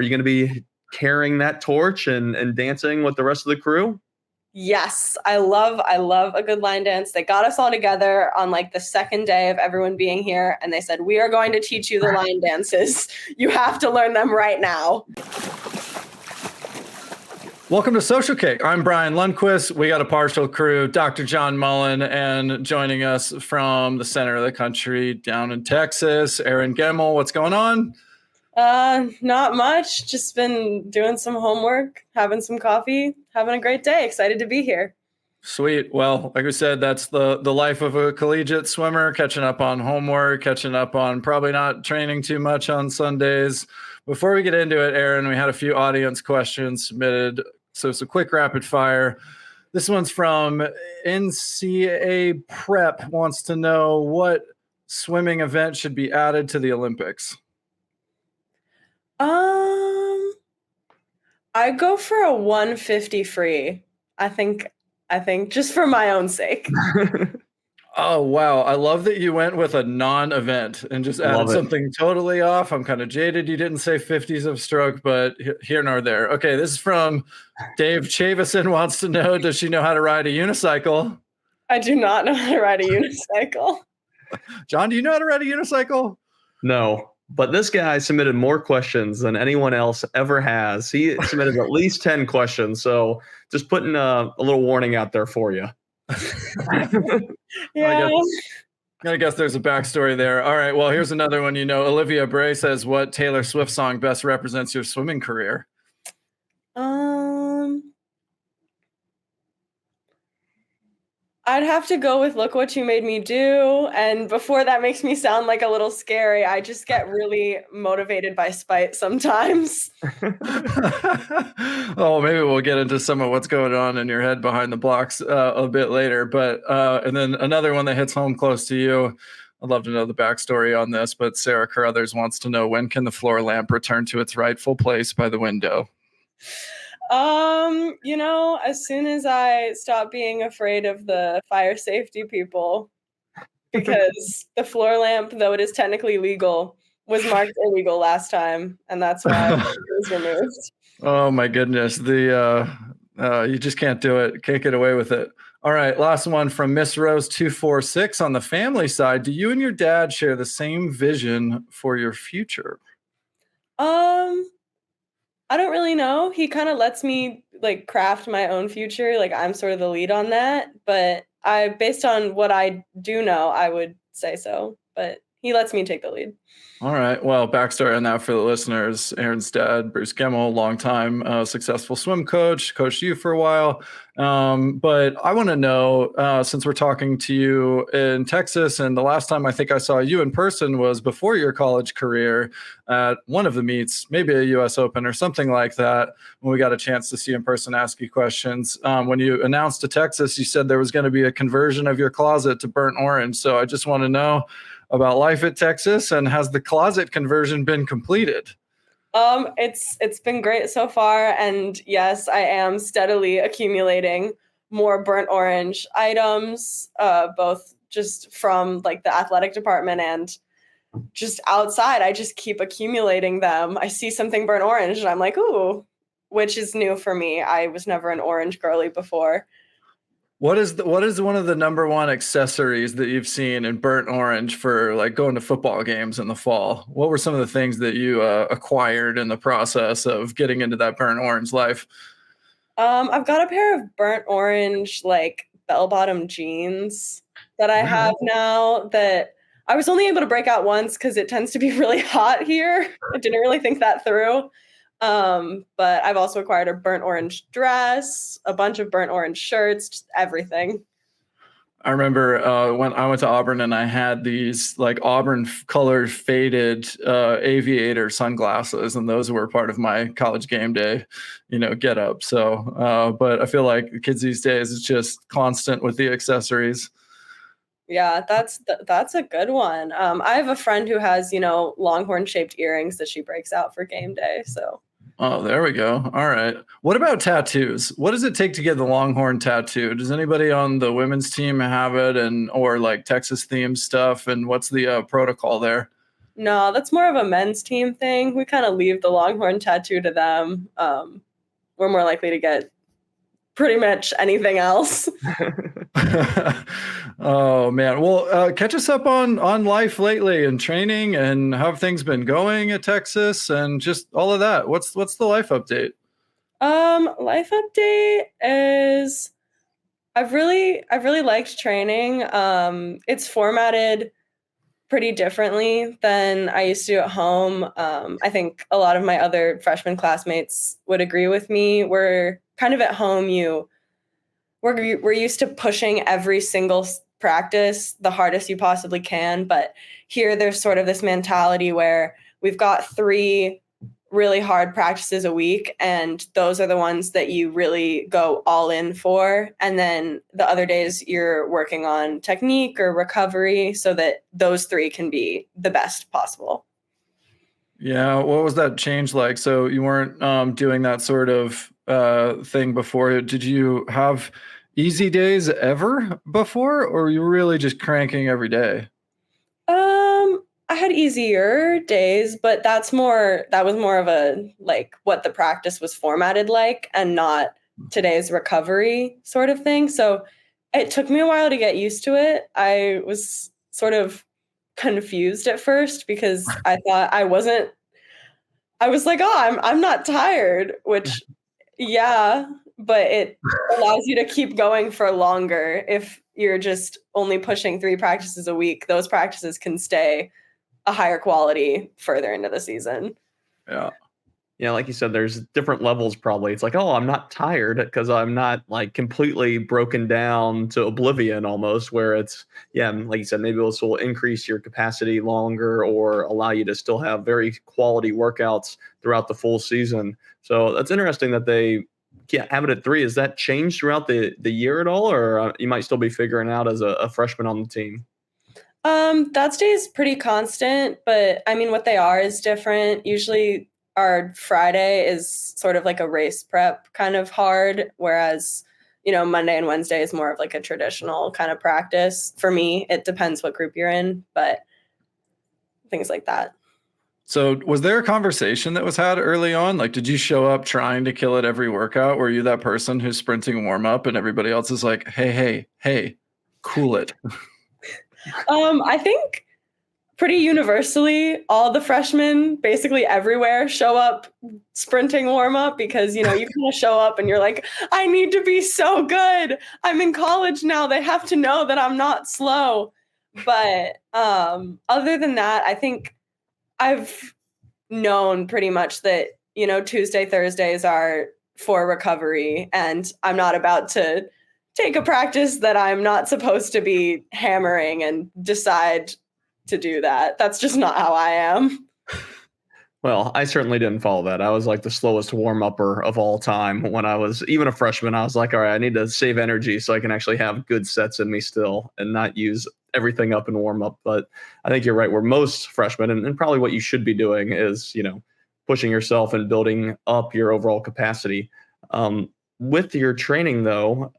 Are you going to be carrying that torch and dancing with the rest of the crew? Yes, I love a good line dance. They got us all together on like the second day of everyone being here, and they said, we are going to teach you the line dances. You have to learn them right now. Welcome to Social Cake. I'm Brian Lundquist. We got a partial crew, Dr. John Mullen, and joining us from the center of the country down in Texas, Erin Gemmell. What's going on? Not much. Just been doing some homework, having some coffee, having a great day. Excited to be here. Sweet. Well, like we said, that's the life of a collegiate swimmer, catching up on homework, catching up on probably not training too much on Sundays. Before we get into it, Erin, we had a few audience questions submitted. So it's a quick rapid fire. This one's from NCAA Prep, wants to know what swimming event should be added to the Olympics. I go for a 150 free. I think just for my own sake. Oh, wow. I love that you went with a non-event and just added something totally off. I'm kind of jaded. You didn't say 50s of stroke, but here nor there. Okay, this is from Dave Chavison, wants to know, does she know how to ride a unicycle? I do not know how to ride a unicycle. John, do you know how to ride a unicycle? No, but this guy submitted more questions than anyone else ever has. He submitted at least 10 questions. So just putting a little warning out there for you. Yeah. I guess there's a backstory there. All right. Well, here's another one. Olivia Bray says, what Taylor Swift song best represents your swimming career? I'd have to go with Look What You Made Me Do. And before that makes me sound like a little scary, I just get really motivated by spite sometimes. Oh, maybe we'll get into some of what's going on in your head behind the blocks a bit later. But and then another one that hits home close to you. I'd love to know the backstory on this, but Sarah Carruthers wants to know, when can the floor lamp return to its rightful place by the window? As soon as I stop being afraid of the fire safety people, because the floor lamp, though it is technically legal, was marked illegal last time, and that's why it was removed. Oh my goodness. You just can't do it. Can't get away with it. All right. Last one from Miss Rose 246 on the family side. Do you and your dad share the same vision for your future? I don't really know. He kind of lets me craft my own future. I'm sort of the lead on that, but based on what I do know, I would say so, but he lets me take the lead. All right. Well, backstory on that for the listeners. Erin's dad, Bruce Gemmell, longtime successful swim coach, coached you for a while. But I want to know, since we're talking to you in Texas, and the last time I think I saw you in person was before your college career at one of the meets, maybe a US Open or something like that, when we got a chance to see you in person, ask you questions. When you announced to Texas, you said there was going to be a conversion of your closet to burnt orange. So I just want to know about life at Texas, and has the closet conversion been completed? It's been great so far, and yes, I am steadily accumulating more burnt orange items, both just from the athletic department and just outside. I just keep accumulating them. I see something burnt orange and I'm like, ooh, which is new for me. I was never an orange girly before. What is one of the number one accessories that you've seen in burnt orange for going to football games in the fall? What were some of the things that you acquired in the process of getting into that burnt orange life? I've got a pair of burnt orange bell-bottom jeans that I have now that I was only able to break out once because it tends to be really hot here. I didn't really think that through. But I've also acquired a burnt orange dress, a bunch of burnt orange shirts, just everything. I remember when I went to Auburn and I had these Auburn colored faded aviator sunglasses, and those were part of my college game day, get up. So, but I feel like the kids these days, it's just constant with the accessories. Yeah, that's a good one. I have a friend who has, Longhorn shaped earrings that she breaks out for game day. So. Oh, there we go. All right. What about tattoos? What does it take to get the Longhorn tattoo? Does anybody on the women's team have it, or Texas themed stuff? And what's the protocol there? No, that's more of a men's team thing. We kind of leave the Longhorn tattoo to them. We're more likely to get pretty much anything else. Oh man. Well, catch us up on life lately and training and how have things been going at Texas and just all of that. What's the life update? Life update is I've really liked training. It's formatted pretty differently than I used to at home. I think a lot of my other freshman classmates would agree with me. We're kind of at home, we're used to pushing every single practice the hardest you possibly can, but here there's sort of this mentality where we've got 3 really hard practices a week, and those are the ones that you really go all in for, and then the other days you're working on technique or recovery so that those 3 can be the best possible. Yeah, what was that change like? So you weren't doing that sort of thing before. Did you have easy days ever before, or were you really just cranking every day? I had easier days, but that was more of a like what the practice was formatted like and not today's recovery sort of thing. So it took me a while to get used to it. I was sort of confused at first because I thought I was like, oh, I'm not tired, which yeah, but it allows you to keep going for longer. If you're just only pushing 3 practices a week, those practices can stay a higher quality further into the season. Yeah. Yeah, like you said, there's different levels probably. It's like, oh, I'm not tired because I'm not like completely broken down to oblivion almost, where it's, yeah, like you said, maybe this will increase your capacity longer or allow you to still have very quality workouts throughout the full season. So that's interesting that they have it at 3. Is that changed throughout the year at all, or you might still be figuring out as a freshman on the team? That stays pretty constant, but I mean, what they are is different. Usually our Friday is sort of like a race prep kind of hard, whereas, Monday and Wednesday is more of like a traditional kind of practice. For me, it depends what group you're in, but things like that. So was there a conversation that was had early on? Like, did you show up trying to kill it every workout? Were you that person who's sprinting warm up and everybody else is like, hey, cool it? I think pretty universally, all the freshmen basically everywhere show up sprinting warm up because, you kind of show up and you're like, I need to be so good. I'm in college now. They have to know that I'm not slow. But other than that, I think I've known pretty much that, Tuesday, Thursdays are for recovery, and I'm not about to take a practice that I'm not supposed to be hammering and decide to do that. That's just not how I am. Well, I certainly didn't follow that. I was like the slowest warm-upper of all time. When I was even a freshman, I was like, all right, I need to save energy so I can actually have good sets in me still and not use everything up in warm-up. But I think you're right. Where most freshmen, and probably what you should be doing is, pushing yourself and building up your overall capacity. With your training, though,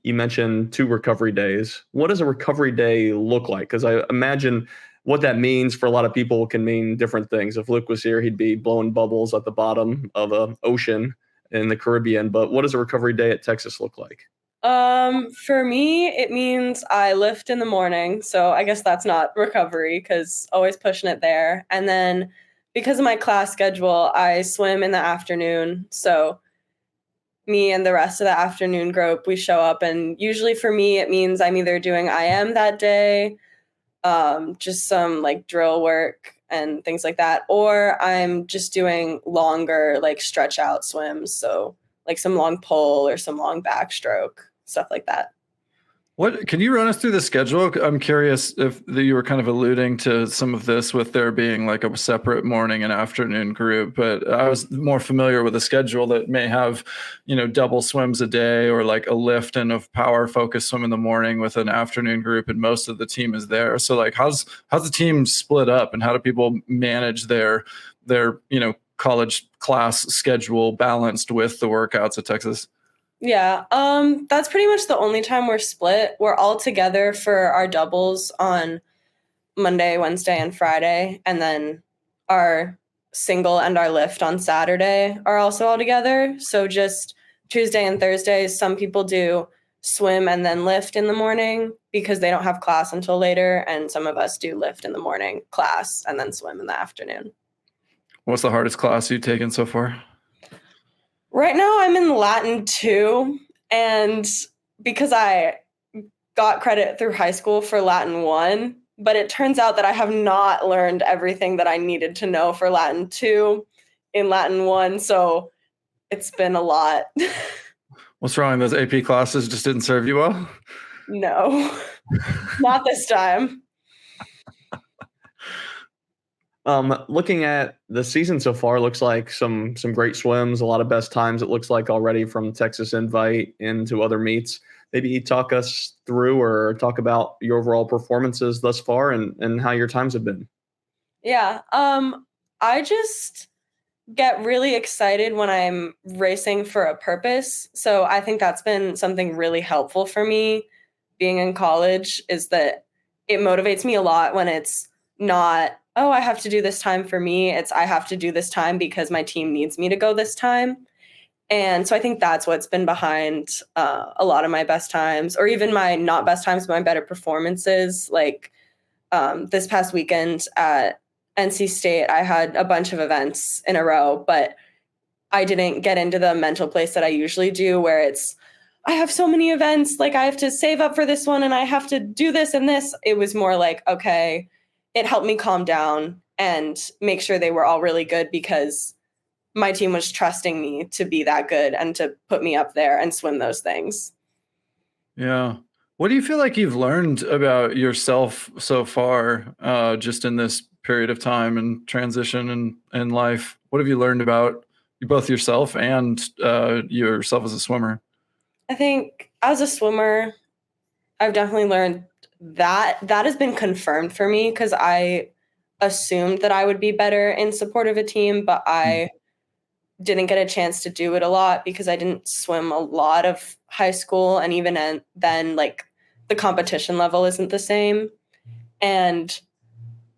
you mentioned 2 recovery days. What does a recovery day look like? Because I imagine what that means for a lot of people can mean different things. If Luke was here, he'd be blowing bubbles at the bottom of an ocean in the Caribbean. But what does a recovery day at Texas look like? For me, it means I lift in the morning. So I guess that's not recovery because always pushing it there. And then because of my class schedule, I swim in the afternoon. So me and the rest of the afternoon group, we show up. And usually for me, it means I'm either doing IM that day, just some like drill work and things like that, or I'm just doing longer like stretch out swims, so like some long pull or some long backstroke, stuff like that. What can you run us through the schedule? I'm curious if you were kind of alluding to some of this with there being like a separate morning and afternoon group, but I was more familiar with a schedule that may have, double swims a day or like a lift and a power focus swim in the morning with an afternoon group, and most of the team is there. So like, how's the team split up, and how do people manage their college class schedule balanced with the workouts at Texas? Yeah, that's pretty much the only time we're split. We're all together for our doubles on Monday, Wednesday, and Friday. And then our single and our lift on Saturday are also all together. So just Tuesday and Thursdays, some people do swim and then lift in the morning because they don't have class until later. And some of us do lift in the morning, class, and then swim in the afternoon. What's the hardest class you've taken so far? Right now I'm in Latin 2, and because I got credit through high school for Latin 1, but it turns out that I have not learned everything that I needed to know for Latin 2 in Latin 1, so it's been a lot. What's wrong? Those AP classes just didn't serve you well? No, not this time. Looking at the season so far, looks like some great swims, a lot of best times it looks like already from Texas Invite into other meets. Maybe talk us through or talk about your overall performances thus far and how your times have been. Yeah, I just get really excited when I'm racing for a purpose. So I think that's been something really helpful for me being in college, is that it motivates me a lot when it's not, oh, I have to do this time for me. It's I have to do this time because my team needs me to go this time. And so I think that's what's been behind a lot of my best times, or even my not best times, but my better performances. Like this past weekend at NC State, I had a bunch of events in a row, but I didn't get into the mental place that I usually do, where it's, I have so many events, like I have to save up for this one and I have to do this and this. It was more like, okay, it helped me calm down and make sure they were all really good, because my team was trusting me to be that good and to put me up there and swim those things. Yeah. What do you feel like you've learned about yourself so far, just in this period of time and transition in life? What have you learned about both yourself and yourself as a swimmer? I think as a swimmer, I've definitely learned that has been confirmed for me, because I assumed that I would be better in support of a team, but I didn't get a chance to do it a lot because I didn't swim a lot of high school. And even then, like, the competition level isn't the same. And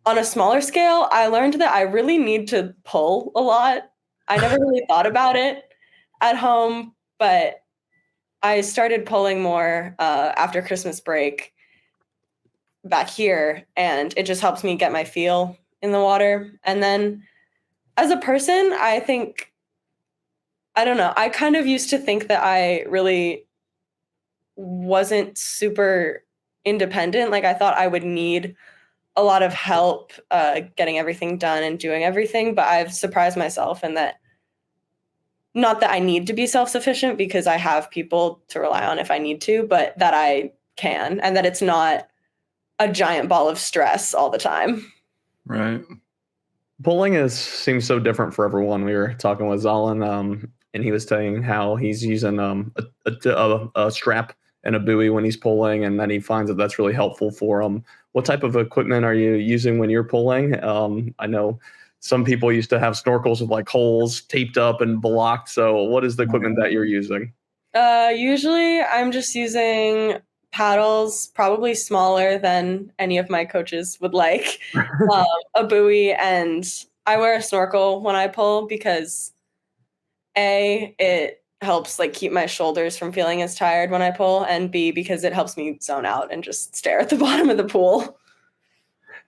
on a smaller scale, I learned that I really need to pull a lot. I never really thought about it at home, but I started pulling more after Christmas break back here, and it just helps me get my feel in the water. And then as a person, I think, I don't know, I kind of used to think that I really wasn't super independent. Like I thought I would need a lot of help getting everything done and doing everything, but I've surprised myself in that, not that I need to be self-sufficient because I have people to rely on if I need to, but that I can, and that it's not a giant ball of stress all the time. Right. Pulling seems so different for everyone. We were talking with Zalin, and he was saying how he's using a strap and a buoy when he's pulling, and then he finds that that's really helpful for him. What type of equipment are you using when you're pulling? I know some people used to have snorkels with like holes taped up and blocked. So what is the equipment that you're using? Usually I'm just using paddles, probably smaller than any of my coaches would like, a buoy, and I wear a snorkel when I pull because A, it helps like keep my shoulders from feeling as tired when I pull, and B, because it helps me zone out and just stare at the bottom of the pool.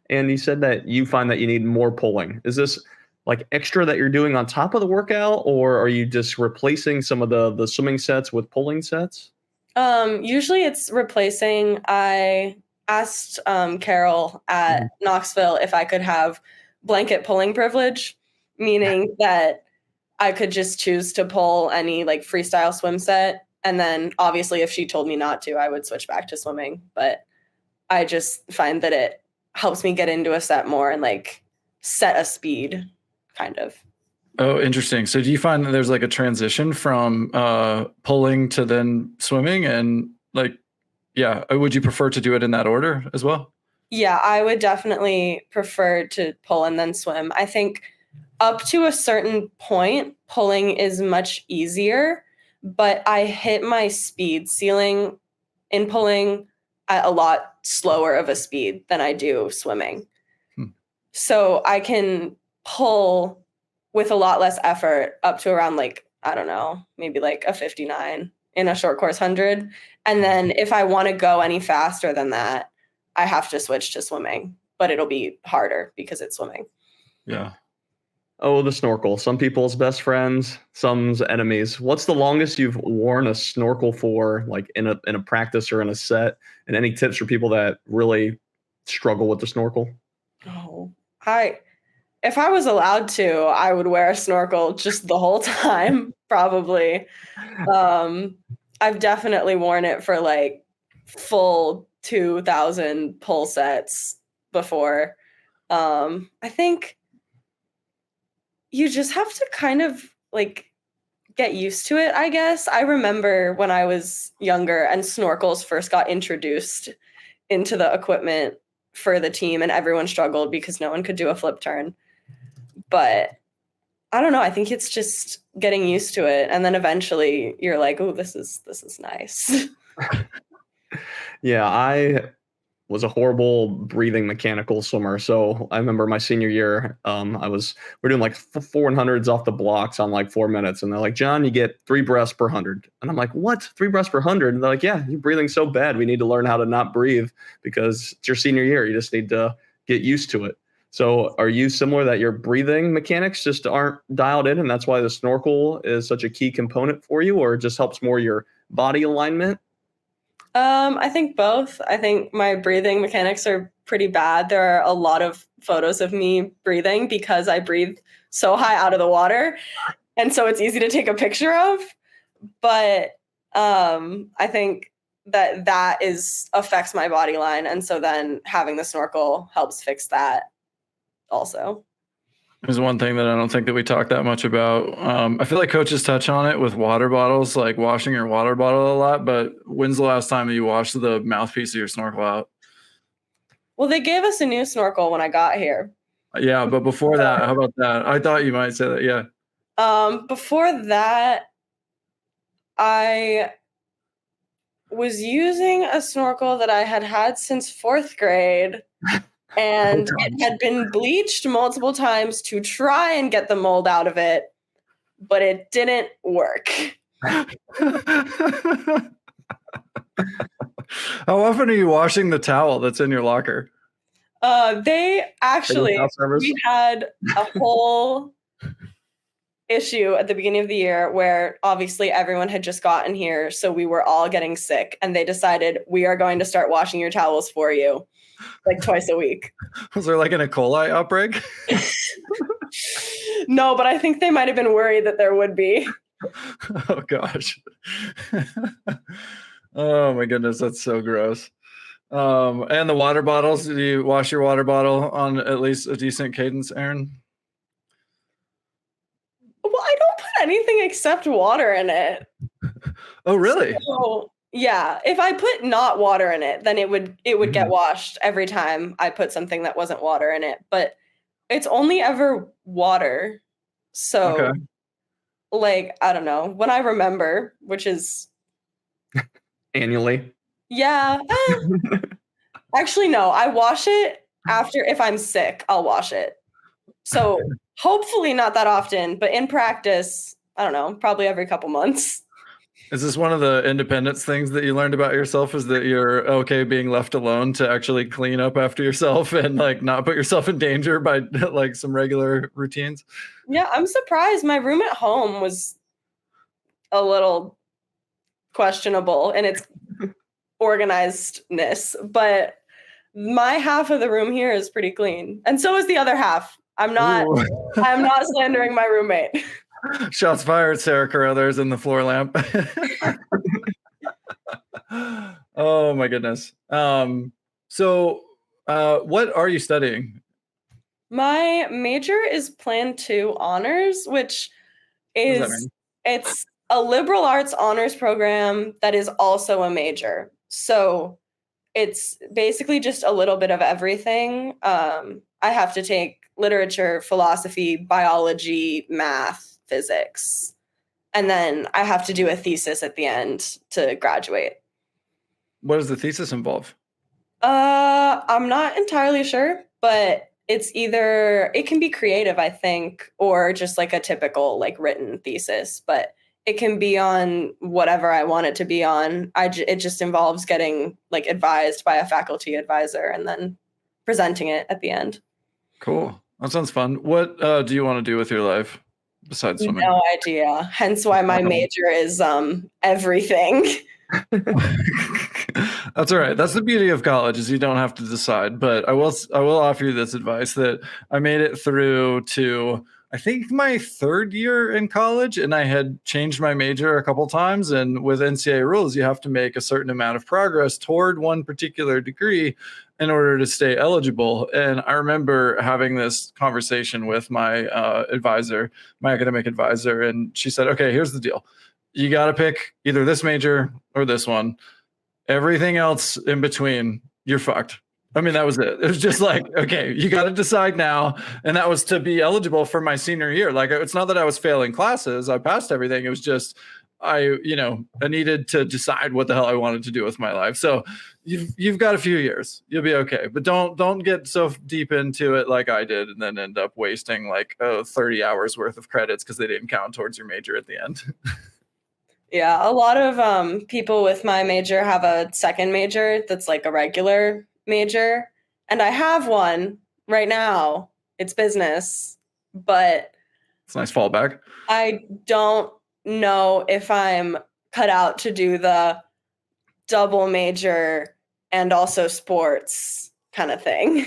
And you said that you find that you need more pulling. Is this like extra that you're doing on top of the workout, or are you just replacing some of the swimming sets with pulling sets? Usually it's replacing. I asked Carol at Knoxville if I could have blanket pulling privilege, meaning that I could just choose to pull any like freestyle swim set. And then obviously if she told me not to, I would switch back to swimming. But I just find that it helps me get into a set more and like set a speed kind of. Oh, interesting. So do you find that there's like a transition from pulling to then swimming, and like, yeah, would you prefer to do it in that order as well? Yeah, I would definitely prefer to pull and then swim. I think up to a certain point, pulling is much easier, but I hit my speed ceiling in pulling at a lot slower of a speed than I do swimming. So I can pull with a lot less effort up to around like, I don't know, maybe like a 59 in a short course 100. And then if I want to go any faster than that, I have to switch to swimming, but it'll be harder because it's swimming. Yeah. Oh, the snorkel. Some people's best friends, some's enemies. What's the longest you've worn a snorkel for, like in a practice or in a set? And any tips for people that really struggle with the snorkel? Oh, if I was allowed to, I would wear a snorkel just the whole time, probably. I've definitely worn it for like full 2,000 pull sets before. I think you just have to kind of like get used to it, I guess. I remember when I was younger and snorkels first got introduced into the equipment for the team, and everyone struggled because no one could do a flip turn. But I don't know. I think it's just getting used to it, and then eventually you're like, "Oh, this is nice." Yeah, I was a horrible breathing mechanical swimmer. So I remember my senior year, we're doing like 400s off the blocks on like 4 minutes. And they're like, John, you get 3 breaths per 100. And I'm like, what? 3 breaths per 100? And they're like, yeah, you're breathing so bad. We need to learn how to not breathe because it's your senior year. You just need to get used to it. So are you similar that your breathing mechanics just aren't dialed in and that's why the snorkel is such a key component for you, or it just helps more your body alignment? I think both. I think my breathing mechanics are pretty bad. There are a lot of photos of me breathing because I breathe so high out of the water. And so it's easy to take a picture of. But I think that affects my body line. And so then having the snorkel helps fix that also. There's one thing that I don't think that we talk that much about. I feel like coaches touch on it with water bottles, like washing your water bottle a lot. But when's the last time that you washed the mouthpiece of your snorkel out? Well, they gave us a new snorkel when I got here. Yeah, but before that, how about that? I thought you might say that. Yeah. Before that, I was using a snorkel that I had since 4th grade. And it had been bleached multiple times to try and get the mold out of it, but it didn't work. How often are you washing the towel that's in your locker? We had a whole issue at the beginning of the year where obviously everyone had just gotten here, so we were all getting sick, and they decided we are going to start washing your towels for you. Like twice a week. Was there like an E. coli outbreak? No, but I think they might have been worried that there would be. Oh, gosh. Oh, my goodness. That's so gross. And the water bottles, do you wash your water bottle on at least a decent cadence, Erin? Well, I don't put anything except water in it. Oh, really? So, yeah, if I put not water in it, then it would get washed every time I put something that wasn't water in it. But it's only ever water. So, like, I don't know. When I remember, which is Annually. Yeah. Actually, no. I wash it after. If I'm sick, I'll wash it. So hopefully not that often, but in practice, I don't know, probably every couple months. Is this one of the independence things that you learned about yourself, is that you're okay being left alone to actually clean up after yourself and like not put yourself in danger by like some regular routines? Yeah, I'm surprised. My room at home was a little questionable in its organizedness, but my half of the room here is pretty clean. And so is the other half. I'm not slandering my roommate. Shots fired, Sarah Carruthers in the floor lamp. Oh my goodness. So what are you studying? My major is Plan 2 honors, which is it's a liberal arts honors program that is also a major. So it's basically just a little bit of everything. I have to take literature, philosophy, biology, math, physics, and then I have to do a thesis at the end to graduate. What does the thesis involve? I'm not entirely sure, but it can be creative, I think, or just like a typical like written thesis, but it can be on whatever I want it to be on. It just involves getting like advised by a faculty advisor and then presenting it at the end. Cool. That sounds fun. What do you want to do with your life besides swimming? No idea. Hence why my major is everything. That's all right. That's the beauty of college, is you don't have to decide. But I will offer you this advice, that I made it through to, I think, my third year in college, and I had changed my major a couple times. And with NCAA rules, you have to make a certain amount of progress toward one particular degree in order to stay eligible. And I remember having this conversation with my advisor, my academic advisor, and she said, okay, here's the deal. You got to pick either this major or this one. Everything else in between, you're fucked. I mean, that was it. It was just like, okay, you got to decide now. And that was to be eligible for my senior year. Like, it's not that I was failing classes. I passed everything. It was just, I needed to decide what the hell I wanted to do with my life. So you've got a few years. You'll be okay. But don't get so deep into it like I did and then end up wasting like 30 hours worth of credits because they didn't count towards your major at the end. Yeah, a lot of people with my major have a second major that's like a regular major. And I have one right now. It's business, but it's a nice fallback. I don't know if I'm cut out to do the double major and also sports kind of thing.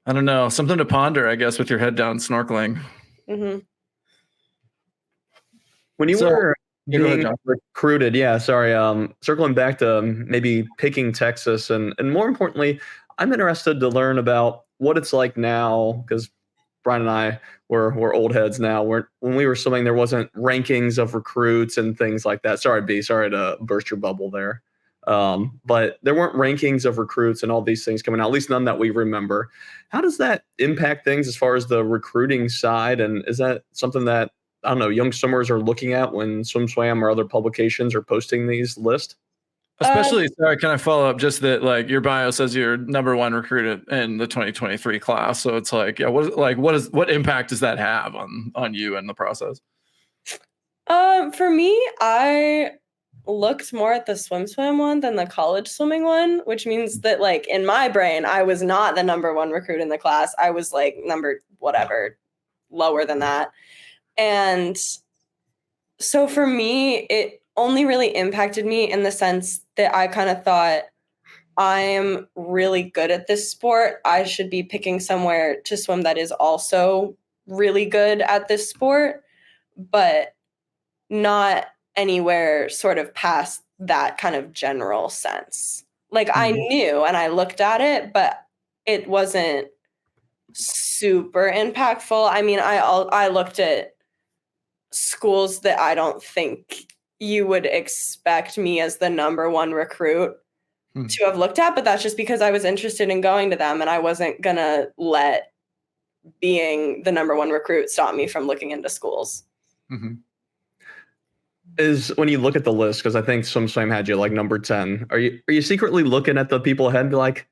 I don't know. Something to ponder, I guess, with your head down snorkeling. Mm-hmm. When you were being recruited, circling back to maybe picking Texas, and more importantly, I'm interested to learn about what it's like now, because Brian and I we're old heads now. When we were swimming, there wasn't rankings of recruits and things like that. Sorry, B, sorry to burst your bubble there. But there weren't rankings of recruits and all these things coming out, at least none that we remember. How does that impact things as far as the recruiting side? And is that something that, I don't know, young swimmers are looking at when SwimSwam or other publications are posting these lists? Especially, sorry, can I follow up just that, like, your bio says you're number one recruited in the 2023 class. So it's like, yeah, what impact does that have on you and the process? For me, I looked more at the SwimSwam one than the college swimming one, which means that, like, in my brain, I was not the number one recruit in the class. I was like number whatever, lower than that. And so for me, it only really impacted me in the sense that I kind of thought, I'm really good at this sport. I should be picking somewhere to swim that is also really good at this sport, but not anywhere sort of past that kind of general sense. Like, I knew and I looked at it, but it wasn't super impactful. I mean, I looked at schools that I don't think you would expect me as the number one recruit to have looked at, but that's just because I was interested in going to them, and I wasn't gonna let being the number one recruit stop me from looking into schools. Mm-hmm. Is when you look at the list, because I think SwimSwam had you like number 10, are you secretly looking at the people ahead and be like,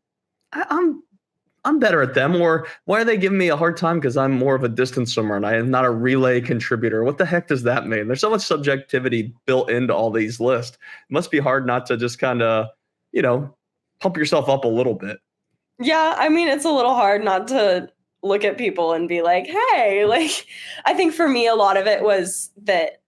I'm better at them, or why are they giving me a hard time because I'm more of a distance swimmer and I am not a relay contributor? What the heck does that mean? There's so much subjectivity built into all these lists. It must be hard not to just kind of, pump yourself up a little bit. Yeah, I mean, it's a little hard not to look at people and be like, hey, like, I think for me, a lot of it was that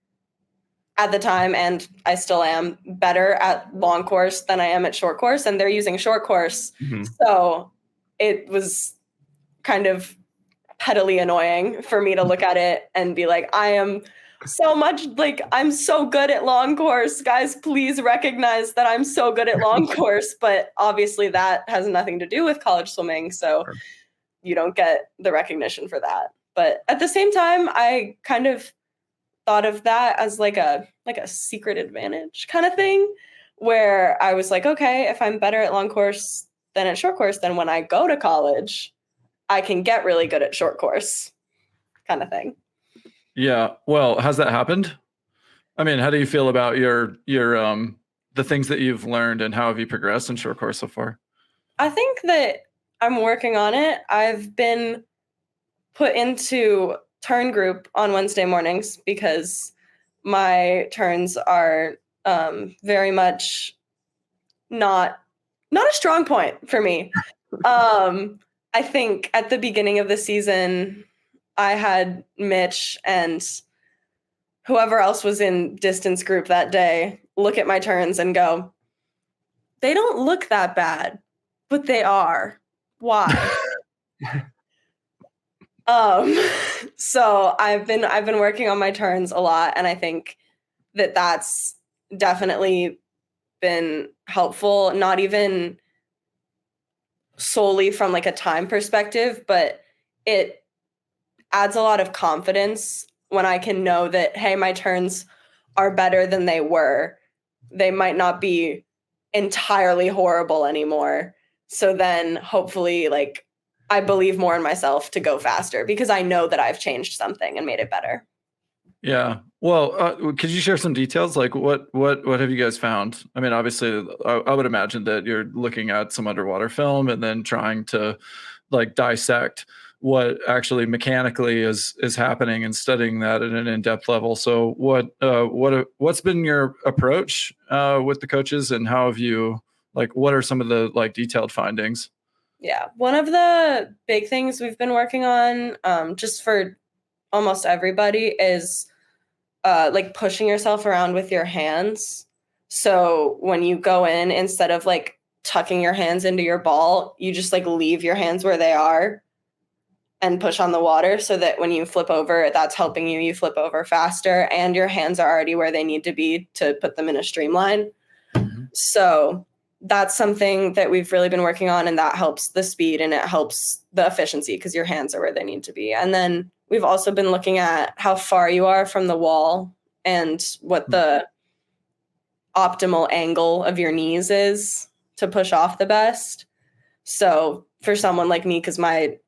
at the time, and I still am, better at long course than I am at short course, and they're using short course. Mm-hmm. So it was kind of pettily annoying for me to look at it and be like, I am so much, like, I'm so good at long course. Guys, please recognize that I'm so good at long course. But obviously that has nothing to do with college swimming. So you don't get the recognition for that. But at the same time, I kind of thought of that as like a secret advantage kind of thing, where I was like, okay, if I'm better at long course than at short course, then when I go to college, I can get really good at short course kind of thing. Yeah. Well, has that happened? I mean, how do you feel about your the things that you've learned and how have you progressed in short course so far? I think that I'm working on it. I've been put into turn group on Wednesday mornings because my turns are very much not a strong point for me. I think at the beginning of the season, I had Mitch and whoever else was in distance group that day look at my turns and go, they don't look that bad, but they are. Why? So I've been working on my turns a lot, and I think that that's definitely been helpful, not even solely from like a time perspective, but it adds a lot of confidence when I can know that, hey, my turns are better than they were. They might not be entirely horrible anymore. So then hopefully like I believe more in myself to go faster because I know that I've changed something and made it better. Yeah. Well, could you share some details? Like what have you guys found? I mean, obviously I would imagine that you're looking at some underwater film and then trying to like dissect what actually mechanically is happening and studying that at an in-depth level. So what's been your approach with the coaches, and how have you, like, what are some of the like detailed findings? Yeah. One of the big things we've been working on just for almost everybody is like pushing yourself around with your hands. So when you go in, instead of like tucking your hands into your ball, you just like leave your hands where they are and push on the water so that when you flip over, that's helping you flip over faster and your hands are already where they need to be to put them in a streamline. Mm-hmm. So that's something that we've really been working on, and that helps the speed and it helps the efficiency because your hands are where they need to be. And then we've also been looking at how far you are from the wall and what the optimal angle of your knees is to push off the best. So for someone like me, because my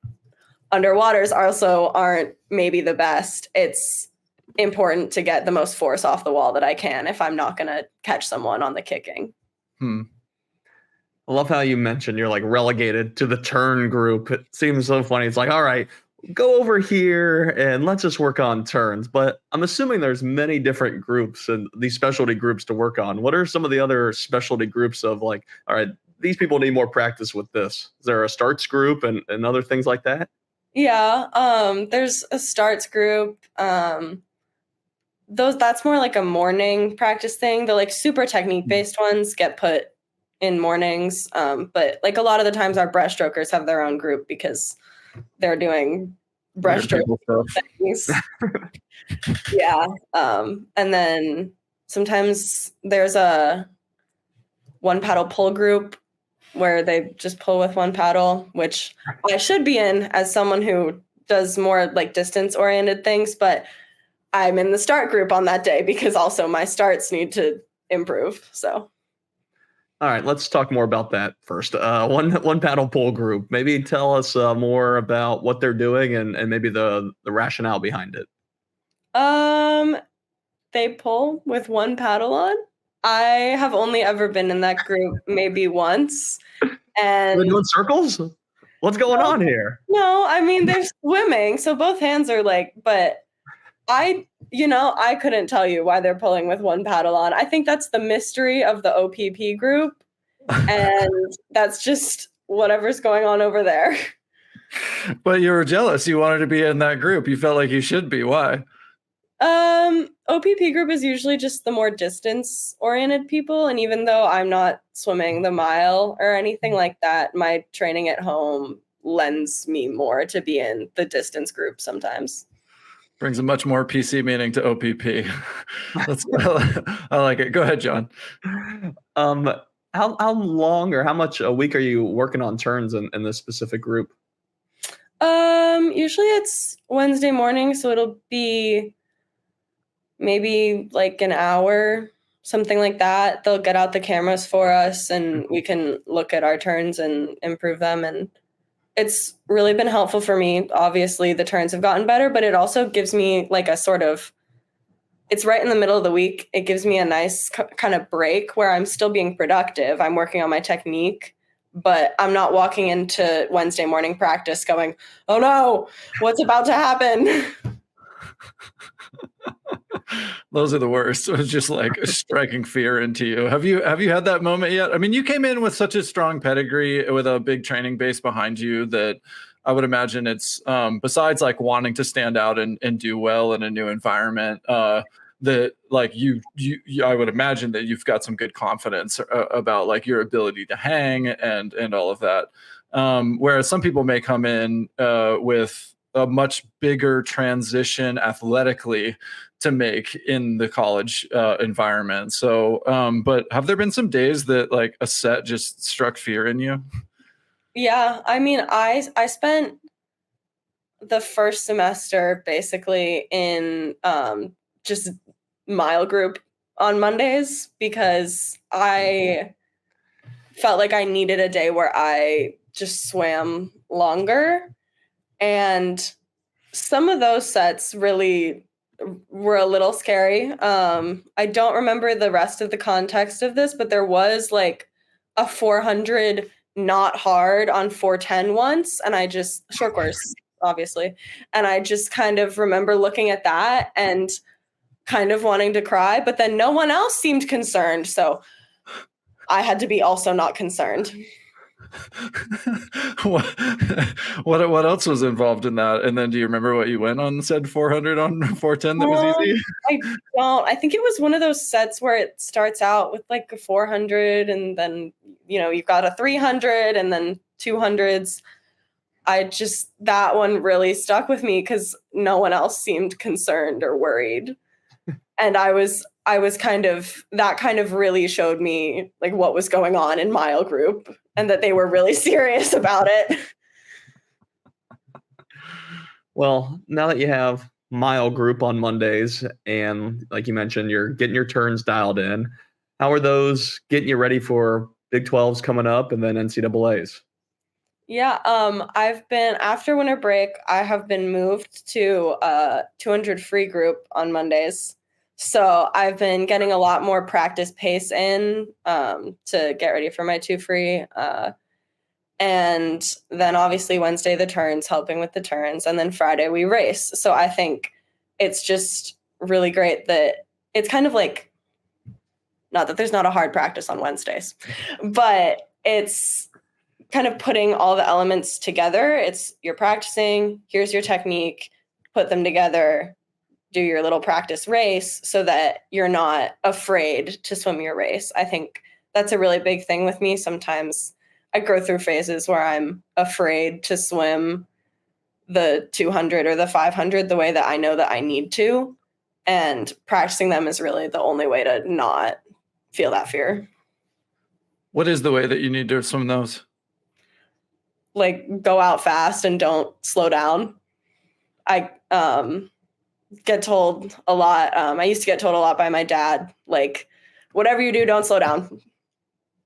underwaters also aren't maybe the best, it's important to get the most force off the wall that I can if I'm not going to catch someone on the kicking. I love how you mentioned you're like relegated to the turn group. It seems so funny. It's like, all right, go over here and let's just work on turns. But I'm assuming there's many different groups and these specialty groups to work on. What are some of the other specialty groups of like, all right, these people need more practice with this? Is there a starts group and other things like that? Yeah, there's a starts group. That's more like a morning practice thing. The like super technique based ones get put in mornings. But like a lot of the times our breaststrokers have their own group because they're doing breaststroke things. Yeah. And then sometimes there's a one paddle pull group where they just pull with one paddle, which I should be in as someone who does more like distance oriented things, but I'm in the start group on that day because also my starts need to improve. So. All right, let's talk more about that first. One paddle pull group. Maybe tell us more about what they're doing and maybe the rationale behind it. They pull with one paddle on. I have only ever been in that group maybe once. And they're doing circles? What's going on here? No, I mean they're swimming, so both hands are like, but I couldn't tell you why they're pulling with one paddle on. I think that's the mystery of the OPP group. And that's just whatever's going on over there. But you were jealous. You wanted to be in that group. You felt like you should be. Why? OPP group is usually just the more distance oriented people. And even though I'm not swimming the mile or anything like that, my training at home lends me more to be in the distance group sometimes. Brings a much more PC meaning to OPP. I like it. Go ahead, John. How long or how much a week are you working on turns in this specific group? Usually it's Wednesday morning, so it'll be maybe like an hour, something like that. They'll get out the cameras for us and we can look at our turns and improve them. And it's really been helpful for me. Obviously, the turns have gotten better, but it also gives me like a sort of it's right in the middle of the week. It gives me a nice kind of break where I'm still being productive. I'm working on my technique, but I'm not walking into Wednesday morning practice going, oh no, what's about to happen? Those are the worst. It's just like striking fear into you. Have you had that moment yet? I mean, you came in with such a strong pedigree with a big training base behind you that I would imagine it's besides like wanting to stand out and do well in a new environment, that like you I would imagine that you've got some good confidence about like your ability to hang and all of that. Whereas some people may come in with a much bigger transition athletically to make in the college environment. So, but have there been some days that like a set just struck fear in you? Yeah, I mean, I spent the first semester basically in just mile group on Mondays because I felt like I needed a day where I just swam longer. And some of those sets really were a little scary. I don't remember the rest of the context of this, but there was like a 400 not hard on 410 once, and I just short course, obviously. And I just kind of remember looking at that and kind of wanting to cry, but then no one else seemed concerned. So I had to be also not concerned. what else was involved in that? And then do you remember what you went on said 400 on 410 that was easy? I don't. I think it was one of those sets where it starts out with like a 400 and then, you've got a 300 and then 200s. That one really stuck with me because no one else seemed concerned or worried. And I was kind of really showed me like what was going on in mile group and that they were really serious about it. Well, now that you have mile group on Mondays and like you mentioned, you're getting your turns dialed in, how are those getting you ready for Big 12s coming up and then NCAAs? Yeah, I've been, after winter break, I have been moved to 200 free group on Mondays. So I've been getting a lot more practice pace in to get ready for my 2 free. And then obviously Wednesday, the turns, helping with the turns. And then Friday we race. So I think it's just really great that it's kind of like, not that there's not a hard practice on Wednesdays, but it's kind of putting all the elements together. It's you're practicing, here's your technique, put them together, do your little practice race so that you're not afraid to swim your race. I think that's a really big thing with me. Sometimes I go through phases where I'm afraid to swim the 200 or the 500 the way that I know that I need to. And practicing them is really the only way to not feel that fear. What is the way that you need to swim those? Like go out fast and don't slow down. I get told a lot. I used to get told a lot by my dad, like, whatever you do, don't slow down.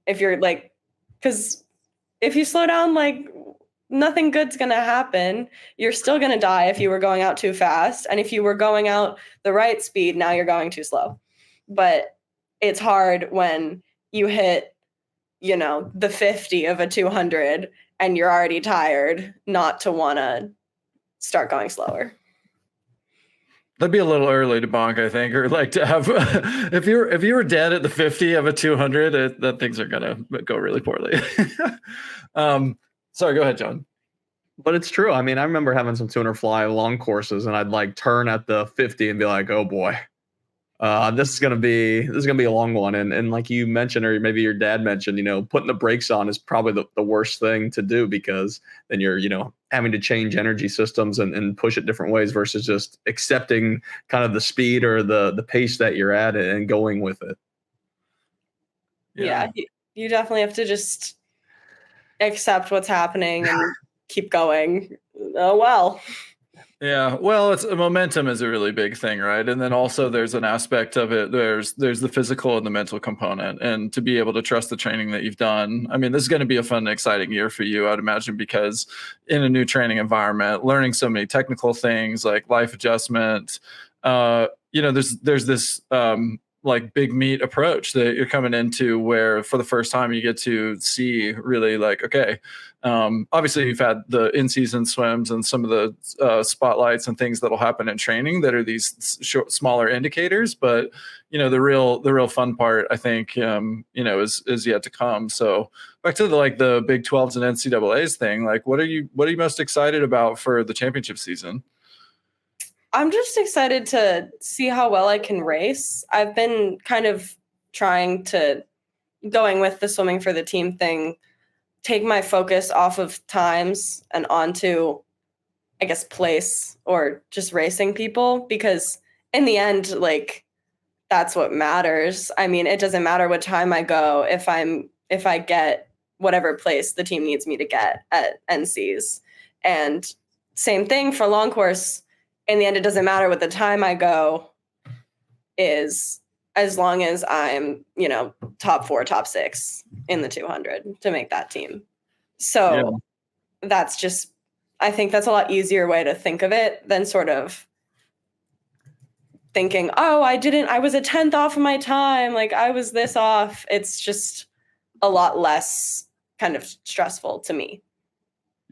If you're like, because if you slow down, like nothing good's going to happen. You're still going to die if you were going out too fast. And if you were going out the right speed, now you're going too slow. But it's hard when you hit, the 50 of a 200 and you're already tired not to want to start going slower. That'd be a little early to bonk, I think, or like to have, if you were dead at the 50 of a 200, that things are going to go really poorly. Sorry, go ahead, John. But it's true. I mean, I remember having some 200 fly long courses and I'd like turn at the 50 and be like, oh boy, this is going to be a long one. And like you mentioned, or maybe your dad mentioned, putting the brakes on is probably the worst thing to do because then you're, having to change energy systems and push it different ways versus just accepting kind of the speed or the pace that you're at and going with it. Yeah, you definitely have to just accept what's happening and keep going. Oh, well. Yeah, well, it's momentum is a really big thing, right? And then also there's an aspect of it. There's the physical and the mental component, and to be able to trust the training that you've done. I mean, this is going to be a fun and exciting year for you, I'd imagine, because in a new training environment, learning so many technical things like life adjustment, there's this like big meet approach that you're coming into where for the first time you get to see really like, okay, obviously you've had the in-season swims and some of the spotlights and things that'll happen in training that are these smaller indicators, but the real fun part, I think, is yet to come. So back to the Big 12s and NCAAs thing, like what are you most excited about for the championship season? I'm just excited to see how well I can race. I've been kind of trying to, going with the swimming for the team thing, take my focus off of times and onto, I guess, place or just racing people, because in the end, like, that's what matters. I mean, it doesn't matter what time I go if I get whatever place the team needs me to get at NCs. And same thing for long course. In the end, it doesn't matter what the time I go is, as long as I'm, top 4, top 6 in the 200 to make that team. So that's just, I think that's a lot easier way to think of it than sort of thinking, oh, I was a 10th off of my time, like I was this off. It's just a lot less kind of stressful to me.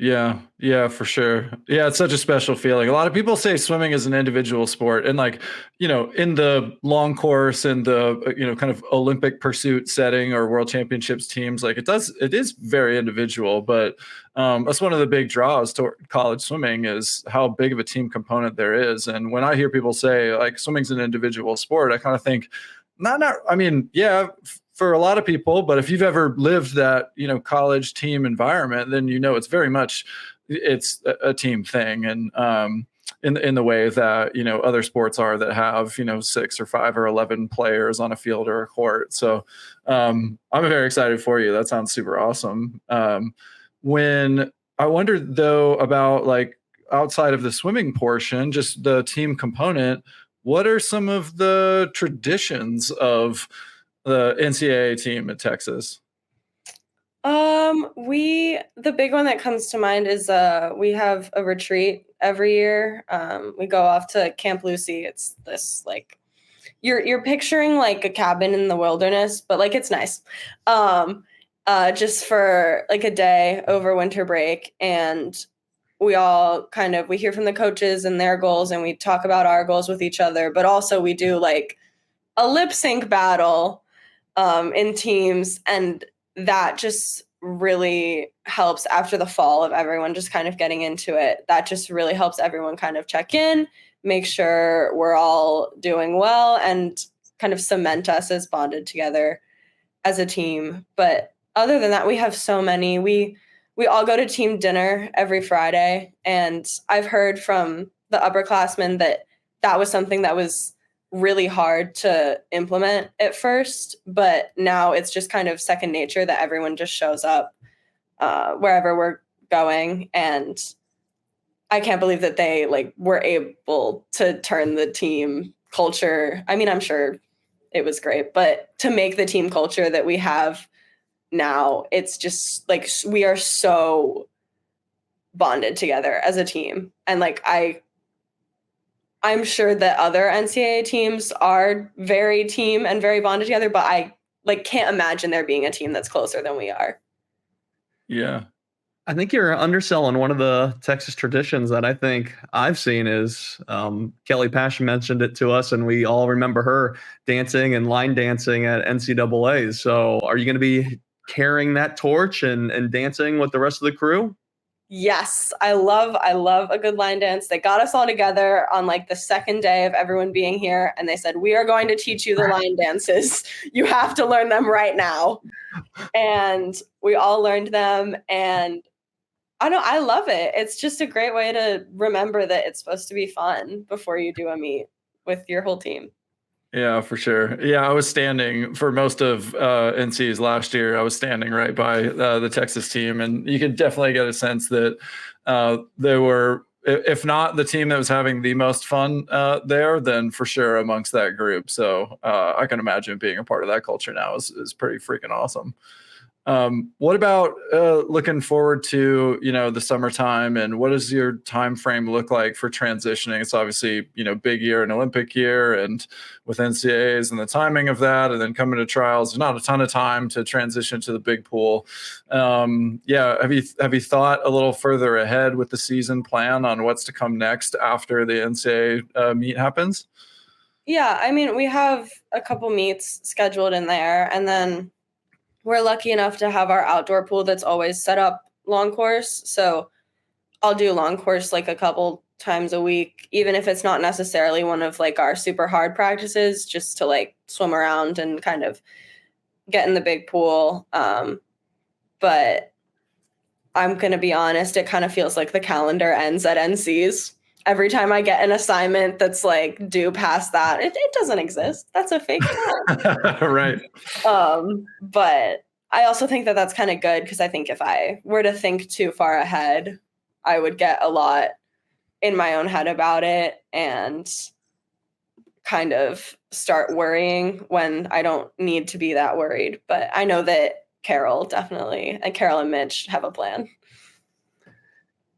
Yeah, for sure. Yeah, it's such a special feeling. A lot of people say swimming is an individual sport, and like, in the long course and the, kind of Olympic pursuit setting or world championships teams, like it is very individual, but that's one of the big draws to college swimming is how big of a team component there is. And when I hear people say like swimming's an individual sport, I kind of think I mean, yeah, for a lot of people, but if you've ever lived that, college team environment, then it's very much it's a team thing, and in the way that other sports are that have 6 or 5 or 11 players on a field or a court. So I'm very excited for you. That sounds super awesome. When I wondered though about like outside of the swimming portion, just the team component, what are some of the traditions of the NCAA team at Texas? The big one that comes to mind is we have a retreat every year. We go off to Camp Lucy. It's this like you're picturing like a cabin in the wilderness, but like it's nice. Just for like a day over winter break, and we all we hear from the coaches and their goals, and we talk about our goals with each other, but also we do like a lip sync battle in teams, and that just really helps after the fall of everyone just kind of getting into it. That just really helps everyone kind of check in, make sure we're all doing well, and kind of cement us as bonded together as a team. But other than that, we have so many. We all go to team dinner every Friday, and I've heard from the upperclassmen that was something that was really hard to implement at first, but now it's just kind of second nature that everyone just shows up wherever we're going. And I can't believe that they were able to turn the team culture. I mean, I'm sure it was great, but to make the team culture that we have now, it's just like we are so bonded together as a team. And I'm sure that other NCAA teams are very team and very bonded together, but I can't imagine there being a team that's closer than we are. Yeah. I think you're underselling one of the Texas traditions that I think I've seen is Kelly Passion mentioned it to us, and we all remember her dancing and line dancing at NCAAs. So are you going to be carrying that torch and dancing with the rest of the crew? Yes, I love a good line dance. They got us all together on the second day of everyone being here, and they said, we are going to teach you the line dances. You have to learn them right now. And we all learned them, and I love it. It's just a great way to remember that it's supposed to be fun before you do a meet with your whole team. Yeah, for sure. Yeah, I was standing for most of NC's last year. I was standing right by the Texas team, and you could definitely get a sense that they were, if not the team that was having the most fun there, then for sure amongst that group. So I can imagine being a part of that culture now is pretty freaking awesome. What about looking forward to, the summertime, and what does your time frame look like for transitioning? It's obviously, big year, an Olympic year, and with NCAAs and the timing of that, and then coming to trials, there's not a ton of time to transition to the big pool. Have you thought a little further ahead with the season plan on what's to come next after the NCAA meet happens? Yeah, I mean, we have a couple meets scheduled in there, and then we're lucky enough to have our outdoor pool that's always set up long course. So I'll do long course like a couple times a week, even if it's not necessarily one of like our super hard practices, just to like swim around and kind of get in the big pool. But I'm going to be honest, it kind of feels like the calendar ends at NCs. Every time I get an assignment that's like due past that, it doesn't exist. That's a fake time. Right. But I also think that that's kind of good, because I think if I were to think too far ahead, I would get a lot in my own head about it and kind of start worrying when I don't need to be that worried. But I know that Carol and Mitch have a plan.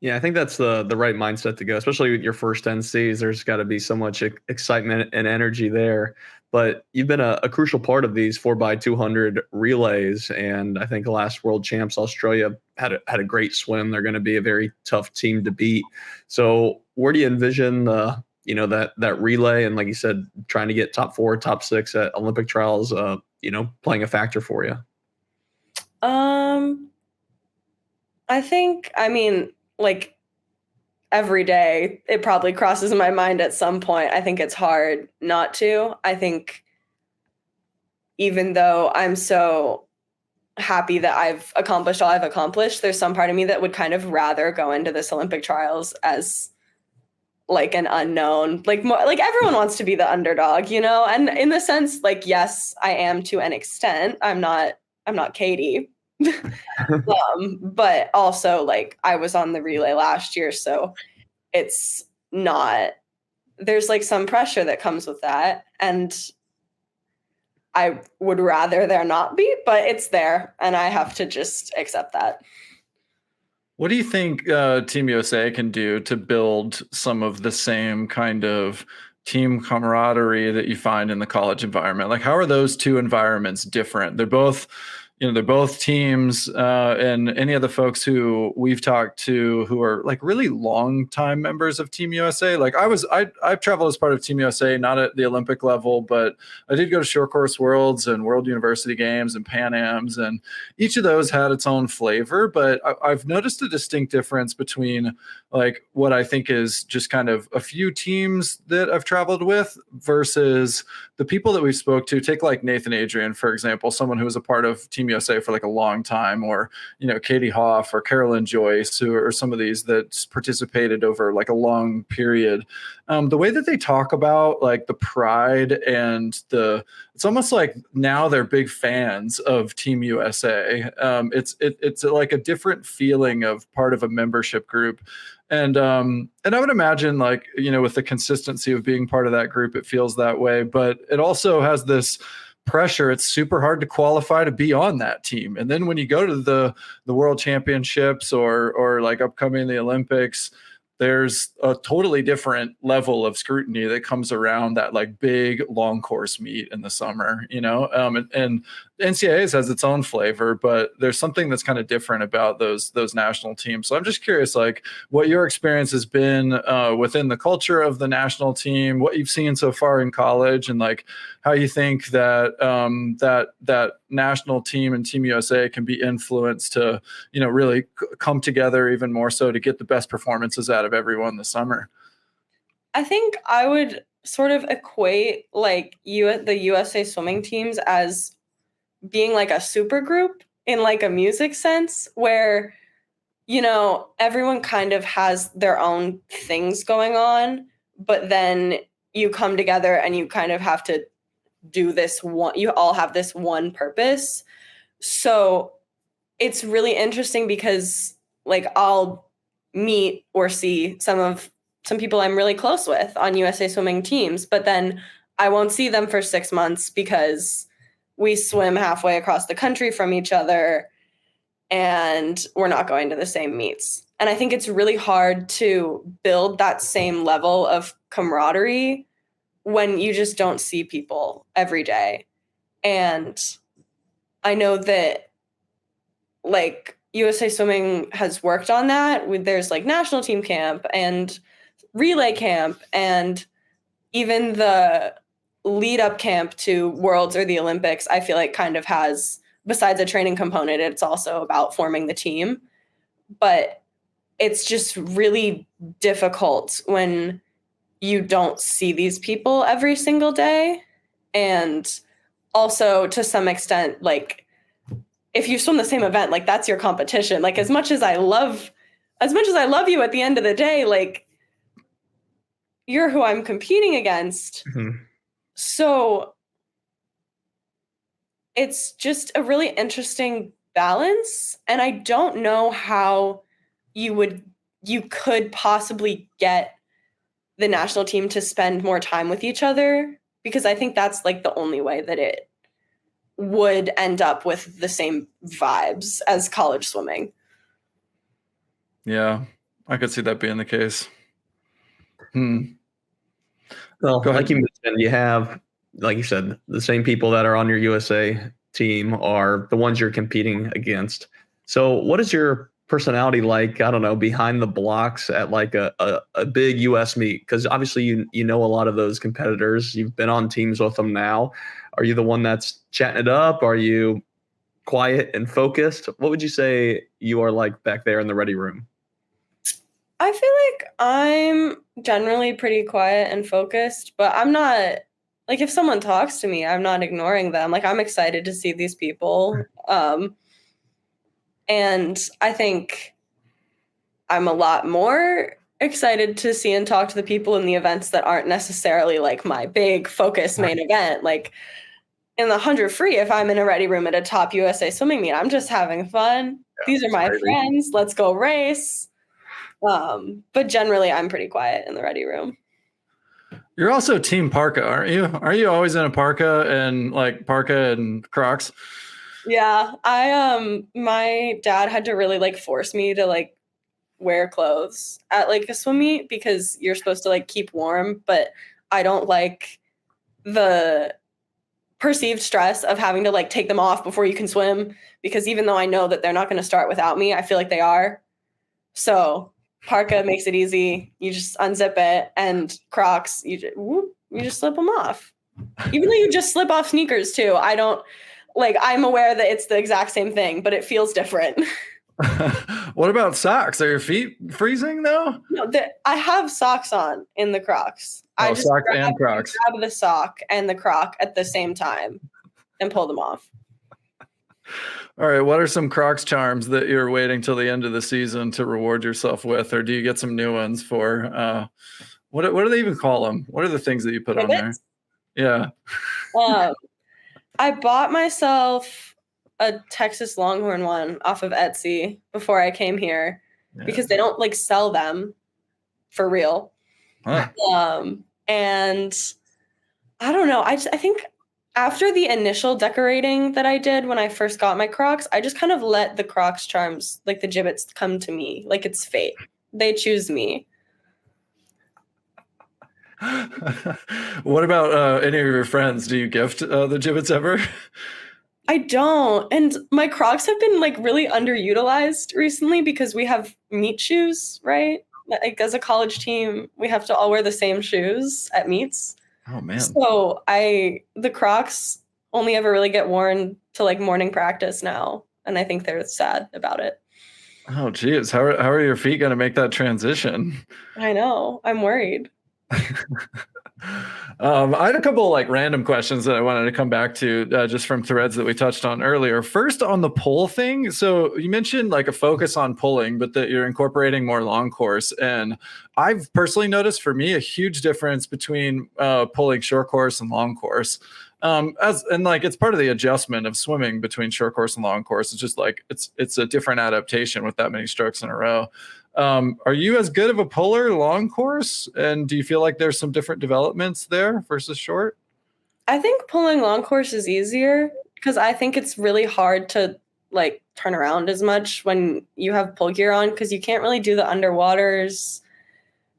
Yeah, I think that's the right mindset to go, especially with your first NCs. There's got to be so much excitement and energy there. But you've been a crucial part of these 4x200 relays, and I think the last World Champs, Australia, had a great swim. They're going to be a very tough team to beat. So where do you envision that relay, and like you said, trying to get top 4, top 6 at Olympic trials, playing a factor for you? I mean, like every day, it probably crosses my mind at some point. I think it's hard not to. I think even though I'm so happy that I've accomplished all I've accomplished, there's some part of me that would kind of rather go into this Olympic trials as like an unknown, like more, like everyone wants to be the underdog, and in the sense, like, yes, I am to an extent. I'm not Katie. But also, like, I was on the relay last year, so it's not, there's like some pressure that comes with that, and I would rather there not be, but it's there, and I have to just accept that. What do you think Team USA can do to build some of the same kind of team camaraderie that you find in the college environment? Like, how are those two environments different? They're both teams, and any of the folks who we've talked to who are like really long time members of Team USA. Like I've traveled as part of Team USA, not at the Olympic level, but I did go to Short Course Worlds and World University Games and Pan Ams, and each of those had its own flavor. But I've noticed a distinct difference between like what I think is just kind of a few teams that I've traveled with versus the people that we spoke to. Take like Nathan Adrian, for example, someone who was a part of Team USA for like a long time, or Katie Hoff or Carolyn Joyce, who are some of these that participated over like a long period. The way that they talk about like the pride and it's almost like now they're big fans of Team USA. It's like a different feeling of part of a membership group. And I would imagine, like, with the consistency of being part of that group, it feels that way. But it also has this pressure. It's super hard to qualify to be on that team. And then when you go to the World Championships or like upcoming the Olympics, there's a totally different level of scrutiny that comes around that like big long course meet in the summer, and NCAAs has its own flavor, but there's something that's kind of different about those national teams. So I'm just curious, like, what your experience has been within the culture of the national team, what you've seen so far in college, and like how you think that that national team and Team USA can be influenced to, really come together even more so to get the best performances out of everyone this summer. I think I would sort of equate like the USA swimming teams as being like a super group in like a music sense, where everyone kind of has their own things going on, but then you come together and you kind of have to do this one, you all have this one purpose. So it's really interesting because like I'll meet or see some people I'm really close with on USA swimming teams, but then I won't see them for 6 months because we swim halfway across the country from each other, and we're not going to the same meets. And I think it's really hard to build that same level of camaraderie when you just don't see people every day. And I know that like USA Swimming has worked on that. There's like national team camp and relay camp, and even the lead up camp to Worlds or the Olympics, I feel like kind of has, besides a training component, it's also about forming the team. But it's just really difficult when you don't see these people every single day. And also to some extent, like if you swim the same event, like that's your competition. Like as much as I love you at the end of the day, like you're who I'm competing against. Mm-hmm. So it's just a really interesting balance. And I don't know how you could possibly get the national team to spend more time with each other, because I think that's like the only way that it would end up with the same vibes as college swimming. Yeah, I could see that being the case. Well, like you mentioned, you have, like you said, the same people that are on your USA team are the ones you're competing against. So what is your personality like, I don't know, behind the blocks at like a big US meet? Because obviously you know a lot of those competitors. You've been on teams with them now. Are you the one that's chatting it up? Are you quiet and focused? What would you say you are like back there in the ready room? I feel like I'm generally pretty quiet and focused, but I'm not, like, if someone talks to me, I'm not ignoring them. Like, I'm excited to see these people. And I think I'm a lot more excited to see and talk to the people in the events that aren't necessarily like my big focus main event. Like in the 100 free, if I'm in a ready room at a top USA swimming meet, I'm just having fun. Yeah, these are my friends. Let's go race. But generally, I'm pretty quiet in the ready room. You're also team parka, aren't you? Are you always in a parka and Crocs? Yeah, my dad had to really like force me to like wear clothes at like a swim meet because you're supposed to like keep warm, but I don't like the perceived stress of having to like take them off before you can swim, because even though I know that they're not going to start without me, I feel like they are. So parka makes it easy. You just unzip it, and Crocs, you just slip them off. Even though you just slip off sneakers too. I don't like, I'm aware that it's the exact same thing, but it feels different. What about socks? Are your feet freezing though? No, I have socks on in the Crocs. I just socks and Crocs. grab the sock and the Croc at the same time and pull them off. All right. What are some Crocs charms that you're waiting till the end of the season to reward yourself with, or do you get some new ones for? What do they even call them? What are the things that you put on there? Yeah. I bought myself a Texas Longhorn one off of Etsy before I came here, because they don't like sell them for real. Huh. And I don't know. I think after the initial decorating that I did when I first got my Crocs, I just kind of let the Crocs charms, like the gibbets, come to me. Like it's fate. They choose me. What about any of your friends? Do you gift the gibbets ever? I don't. And my Crocs have been like really underutilized recently because we have meet shoes, right? Like as a college team, we have to all wear the same shoes at meets. Oh man. So the Crocs only ever really get worn to like morning practice now. And I think they're sad about it. Oh geez. How are your feet going to make that transition? I know. I'm worried. I had a couple of like random questions that I wanted to come back to just from threads that we touched on earlier. First, on the pull thing. So you mentioned like a focus on pulling, but that you're incorporating more long course. And I've personally noticed for me a huge difference between pulling short course and long course. It's part of the adjustment of swimming between short course and long course. It's just like it's a different adaptation with that many strokes in a row. Are you as good of a puller long course? And do you feel like there's some different developments there versus short? I think pulling long course is easier because I think it's really hard to like turn around as much when you have pull gear on, because you can't really do the underwaters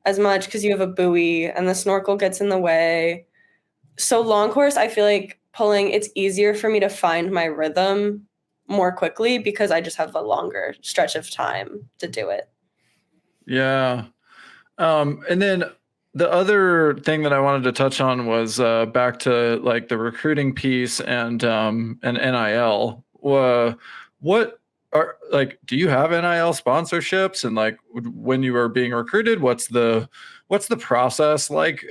as much because you have a buoy and the snorkel gets in the way. So long course, I feel like pulling, it's easier for me to find my rhythm more quickly because I just have a longer stretch of time to do it. Yeah. And then the other thing that I wanted to touch on was back to like the recruiting piece and NIL. What are like? Do you have NIL sponsorships? And like when you are being recruited, what's the process like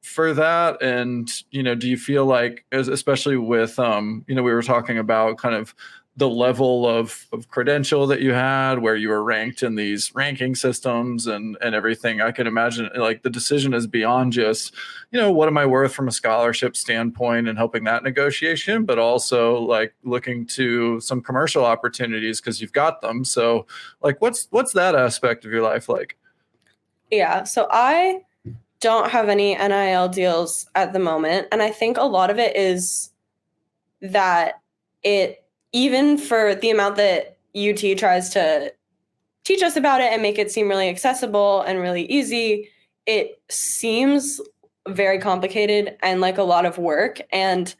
for that? And do you feel like, especially with we were talking about kind of the level of credential that you had, where you were ranked in these ranking systems and everything. I can imagine like the decision is beyond just, what am I worth from a scholarship standpoint and helping that negotiation, but also like looking to some commercial opportunities because you've got them. So like, what's that aspect of your life like? Yeah. So I don't have any NIL deals at the moment. And I think a lot of it is that even for the amount that UT tries to teach us about it and make it seem really accessible and really easy, it seems very complicated and like a lot of work. And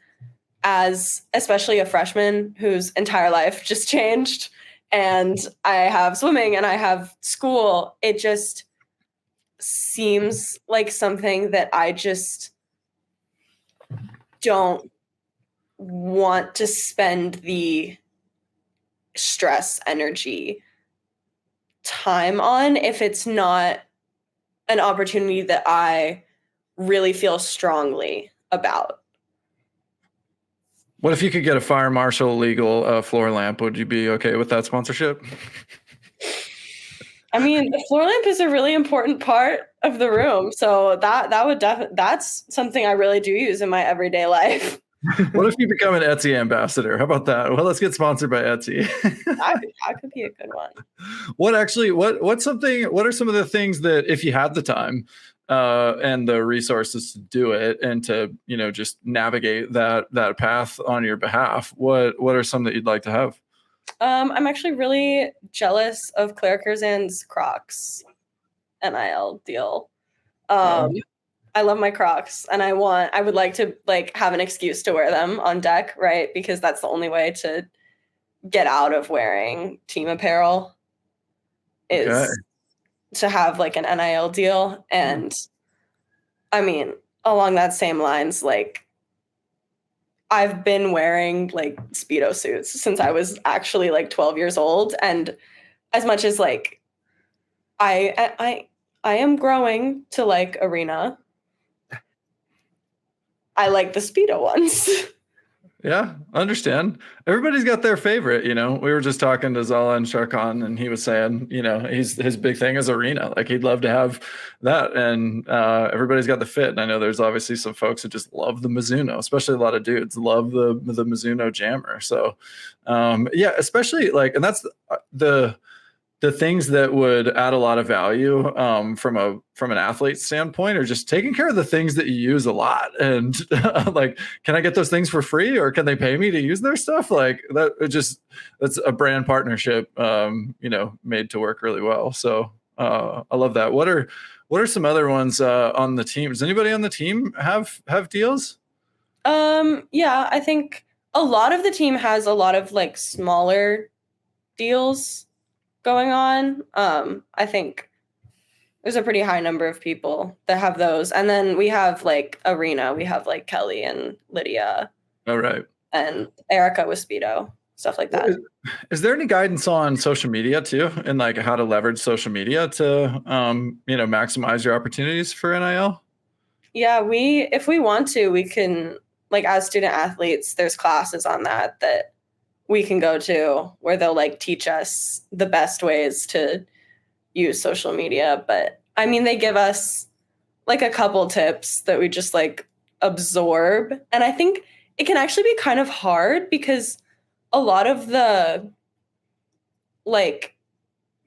as especially a freshman whose entire life just changed, and I have swimming and I have school, it just seems like something that I just don't want to spend the stress, energy, time on if it's not an opportunity that I really feel strongly about. What if you could get a fire marshal legal floor lamp? Would you be okay with that sponsorship? I mean, the floor lamp is a really important part of the room, so that would that's something I really do use in my everyday life. What if you become an Etsy ambassador? How about that? Well, let's get sponsored by Etsy. that could be a good one. What are some of the things that if you had the time and the resources to do it and to, just navigate that path on your behalf, what are some that you'd like to have? I'm actually really jealous of Claire Curzan's Crocs NIL deal. I love my Crocs and I would like to like have an excuse to wear them on deck, right? Because that's the only way to get out of wearing team apparel is to have like an NIL deal. And I mean, along that same lines, like I've been wearing like Speedo suits since I was actually like 12 years old. And as much as like I am growing to like arena, I like the Speedo ones. Yeah, understand. Everybody's got their favorite, We were just talking to Zala and Sharkan, and he was saying, his big thing is arena. Like he'd love to have that, and everybody's got the fit. And I know there's obviously some folks who just love the Mizuno, especially a lot of dudes love the Mizuno Jammer. So, yeah, especially like, and that's the things that would add a lot of value from an athlete standpoint are just taking care of the things that you use a lot. And like, can I get those things for free or can they pay me to use their stuff? Like that's a brand partnership, made to work really well. So I love that. What are some other ones on the team? Does anybody on the team have deals? Yeah, I think a lot of the team has a lot of like smaller deals going on. I think there's a pretty high number of people that have those. And then we have like arena, we have like Kelly and Lydia. All right. And Erica with Speedo, stuff like that. Is there any guidance on social media too? And like how to leverage social media to, maximize your opportunities for NIL? Yeah, if we want to, we can, like as student athletes, there's classes on that we can go to where they'll like teach us the best ways to use social media. But I mean, they give us like a couple tips that we just like absorb. And I think it can actually be kind of hard because a lot of the like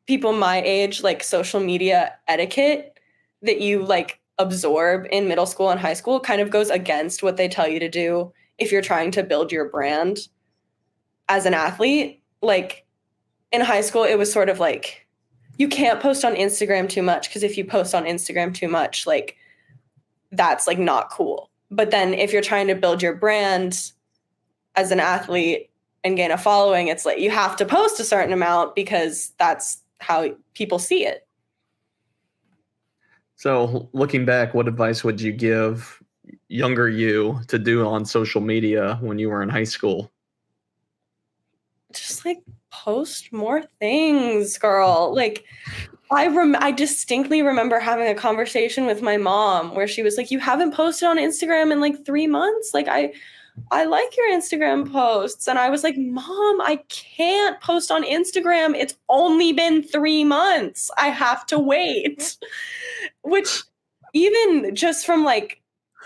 people my age, like social media etiquette that you like absorb in middle school and high school kind of goes against what they tell you to do if you're trying to build your brand as an athlete. like in high school, it was sort of like you can't post on Instagram too much because if you post on Instagram too much, like that's like not cool. But then if you're trying to build your brand as an athlete and gain a following, it's like you have to post a certain amount because that's how people see it. So looking back, what advice would you give younger you to do on social media when you were in high school? Just like post more things, girl. Like I distinctly remember having a conversation with my mom where she was like, "You haven't posted on Instagram in like 3 months? Like I like your Instagram posts." And I was like, "Mom, I can't post on Instagram. It's only been 3 months. I have to wait." Which even just from like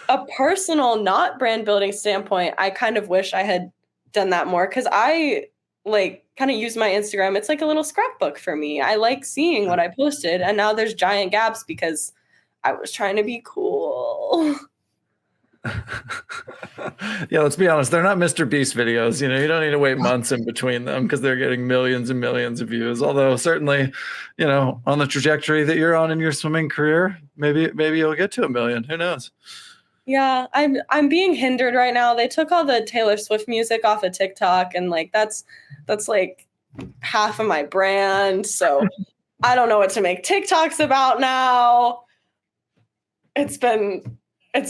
a personal, not brand building standpoint, I kind of wish I had done that more because I like kind of use my Instagram. It's like a little scrapbook for me. I like seeing what I posted, and now there's giant gaps because I was trying to be cool. Yeah, let's be honest. They're not Mr. Beast videos. You know, you don't need to wait months in between them because they're getting millions and millions of views. Although certainly, you know, on the trajectory that you're on in your swimming career, maybe you'll get to 1 million. Who knows? Yeah, I'm being hindered right now. They took all the Taylor Swift music off of TikTok, and like that's like half of my brand. So I don't know what to make TikToks about now. It's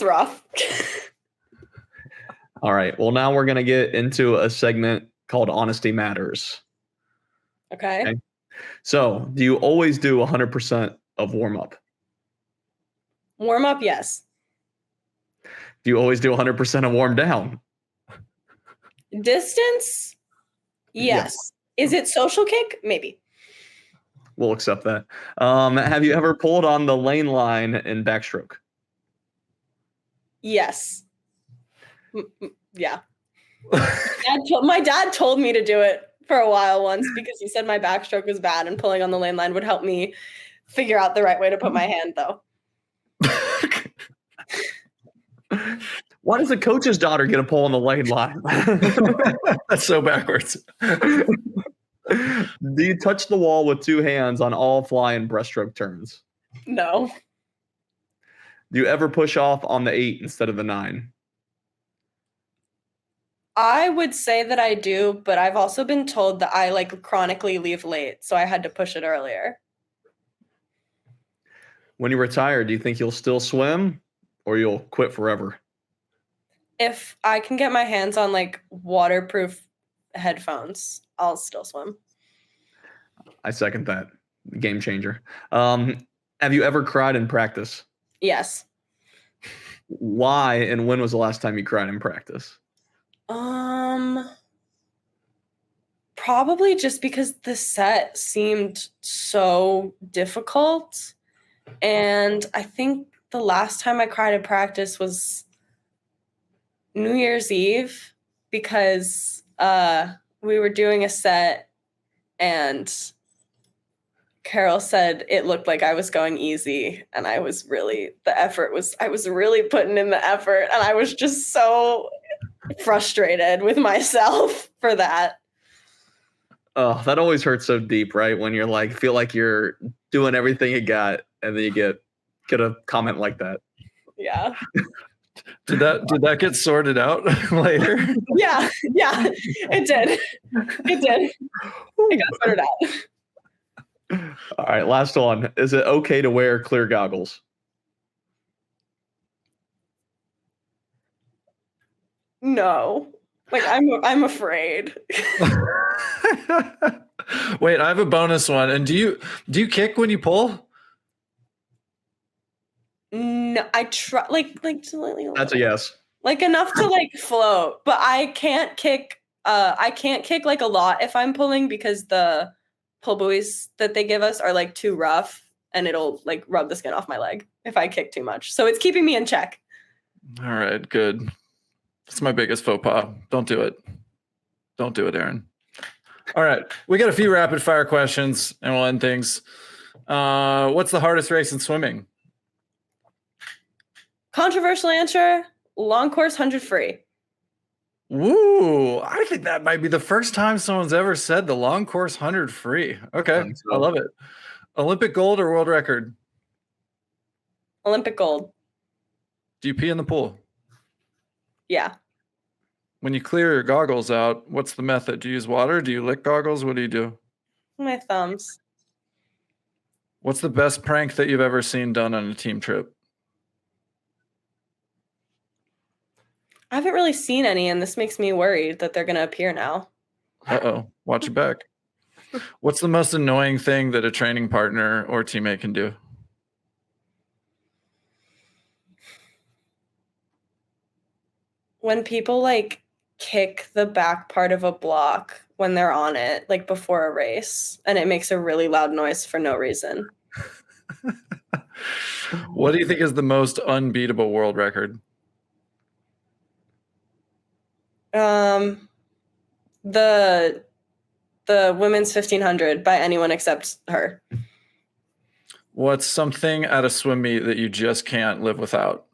rough. All right. Well, now we're going to get into a segment called Honesty Matters. Okay. So, do you always do 100% of warm up? Warm up, yes. Do you always do 100% of warm down? Distance, yes. Is it social kick? Maybe. We'll accept that. Have you ever pulled on the lane line in backstroke? Yes. Yeah. My dad told me to do it for a while once because he said my backstroke was bad and pulling on the lane line would help me figure out the right way to put my hand, though. Why does a coach's daughter get a pull on the lane line? That's so backwards. Do you touch the wall with 2 hands on all fly and breaststroke turns? No. Do you ever push off on the 8 instead of the 9? I would say that I do, but I've also been told that I like chronically leave late, so I had to push it earlier. When you retire, do you think you'll still swim or you'll quit forever? If I can get my hands on like waterproof headphones, I'll still swim. I second that. Game changer. Have you ever cried in practice? Yes. Why and when was the last time you cried in practice? Probably just because the set seemed so difficult. And I think the last time I cried in practice was New Year's Eve because we were doing a set and Carol said it looked like I was going easy, and I was really putting in the effort, and I was just so frustrated with myself for that. Oh, that always hurts so deep, right? When you're like, feel like you're doing everything you got, and then you get a comment like that. Yeah. Did that get sorted out later? Yeah, it did. It got sorted out. All right, last one. Is it okay to wear clear goggles? No. Like I'm afraid. Wait, I have a bonus one. And do you kick when you pull? No, I try like That's a yes. like enough to like float, but I can't kick like a lot if I'm pulling because the pull buoys that they give us are like too rough and it'll like rub the skin off my leg if I kick too much. So it's keeping me in check. All right, good. That's my biggest faux pas. Don't do it. Don't do it, Erin. All right, we got a few rapid fire questions and we'll end things. What's the hardest race in swimming? Controversial answer, long course 100 free. Woo! I think that might be the first time someone's ever said the long course 100 free. Okay, I love it. Olympic gold or world record? Olympic gold. Do you pee in the pool? Yeah. When you clear your goggles out, what's the method? Do you use water? Do you lick goggles? What do you do? My thumbs. What's the best prank that you've ever seen done on a team trip? I haven't really seen any, and this makes me worried that they're going to appear now. Uh-oh. Watch your back. What's the most annoying thing that a training partner or teammate can do? When people like kick the back part of a block when they're on it, like before a race, and it makes a really loud noise for no reason. What do you think is the most unbeatable world record? The women's 1500 by anyone except her. What's something at a swim meet that you just can't live without?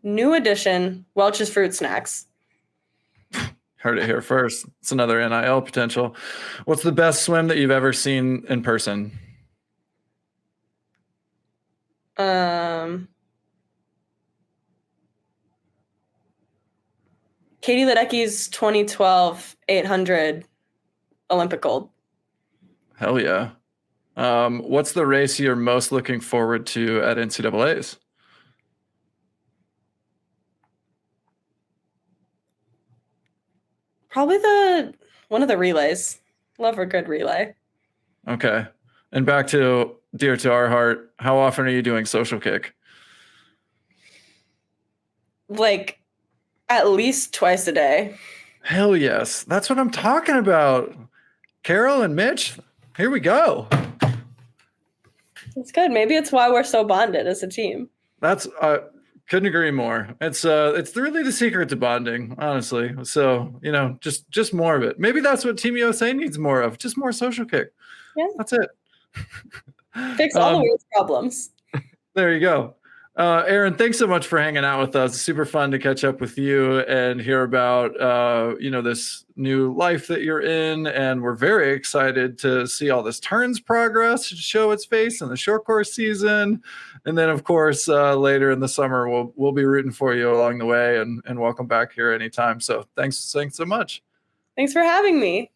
New edition, Welch's fruit snacks. Heard it here first. It's another NIL potential. What's the best swim that you've ever seen in person? Katie Ledecky's 2012 800 Olympic gold. Hell yeah. What's the race you're most looking forward to at NCAAs? Probably one of the relays. Love a good relay. Okay. And back to dear to our heart, how often are you doing social kick? Like at least twice a day. Hell yes. That's what I'm talking about. Carol and Mitch, here we go. It's good. Maybe it's why we're so bonded as a team. That's couldn't agree more. It's really the secret to bonding, honestly. So, just more of it. Maybe that's what Team USA needs more of. Just more social kick. Yeah. That's it. Fix all the world's problems. There you go. Erin, thanks so much for hanging out with us. It's super fun to catch up with you and hear about this new life that you're in. And we're very excited to see all this turns progress show its face in the short course season. And then, of course, later in the summer, we'll be rooting for you along the way, and welcome back here anytime. So thanks so much. Thanks for having me.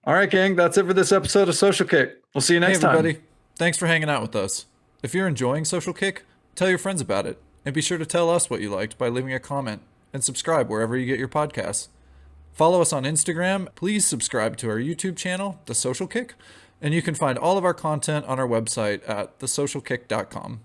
All right, gang, that's it for this episode of Social Kick. We'll see you next time. Hey, everybody. Thanks for hanging out with us. If you're enjoying Social Kick, tell your friends about it. And be sure to tell us what you liked by leaving a comment. And subscribe wherever you get your podcasts. Follow us on Instagram. Please subscribe to our YouTube channel, The Social Kick. And you can find all of our content on our website at thesocialkick.com.